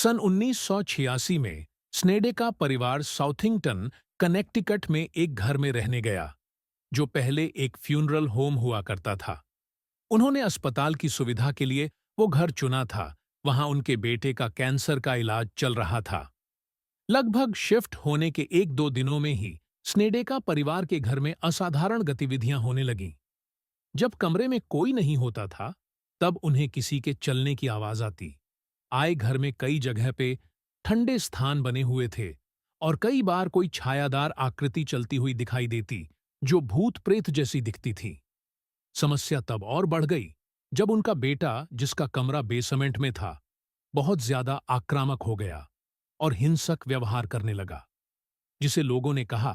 सन 1986 में स्नेडेका परिवार साउथिंगटन, कनेक्टिकट में एक घर में रहने गया, जो पहले एक फ्यूनरल होम हुआ करता था। उन्होंने अस्पताल की सुविधा के लिए वो घर चुना था। वहां उनके बेटे का कैंसर का इलाज चल रहा था। लगभग शिफ्ट होने के एक दो दिनों में ही स्नेडेका परिवार के घर में असाधारण गतिविधियां होने लगीं। जब कमरे में कोई नहीं होता था, तब उन्हें किसी के चलने की आवाज आती। आए घर में कई जगह पे ठंडे स्थान बने हुए थे और कई बार कोई छायादार आकृति चलती हुई दिखाई देती, जो भूत प्रेत जैसी दिखती थी। समस्या तब और बढ़ गई जब उनका बेटा, जिसका कमरा बेसमेंट में था, बहुत ज्यादा आक्रामक हो गया और हिंसक व्यवहार करने लगा, जिसे लोगों ने कहा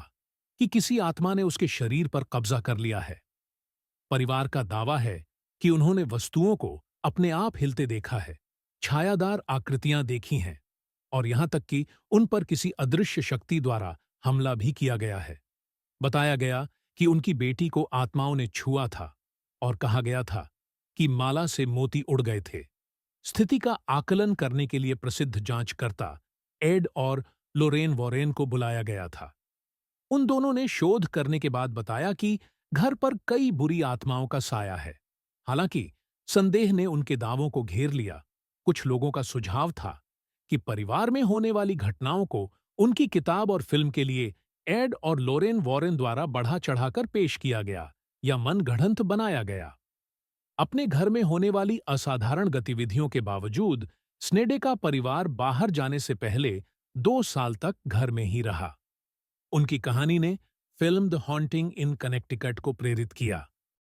कि किसी आत्मा ने उसके शरीर पर कब्जा कर लिया है। परिवार का दावा है कि उन्होंने वस्तुओं को अपने आप हिलते देखा है, छायादार आकृतियां देखी हैं और यहां तक कि उन पर किसी अदृश्य शक्ति द्वारा हमला भी किया गया है। बताया गया कि उनकी बेटी को आत्माओं ने छुआ था और कहा गया था कि माला से मोती उड़ गए थे। स्थिति का आकलन करने के लिए प्रसिद्ध जांचकर्ता एड और लोरेन वॉरेन को बुलाया गया था। उन दोनों ने शोध करने के बाद बताया कि घर पर कई बुरी आत्माओं का साया है। हालांकि संदेह ने उनके दावों को घेर लिया। कुछ लोगों का सुझाव था कि परिवार में होने वाली घटनाओं को उनकी किताब और फिल्म के लिए एड और लोरेन वॉरेन द्वारा बढ़ा चढ़ाकर पेश किया गया या मनगढ़ंत बनाया गया। अपने घर में होने वाली असाधारण गतिविधियों के बावजूद स्नेडेका परिवार बाहर जाने से पहले 2 साल तक घर में ही रहा। उनकी कहानी ने film the haunting in Connecticut को प्रेरित किया,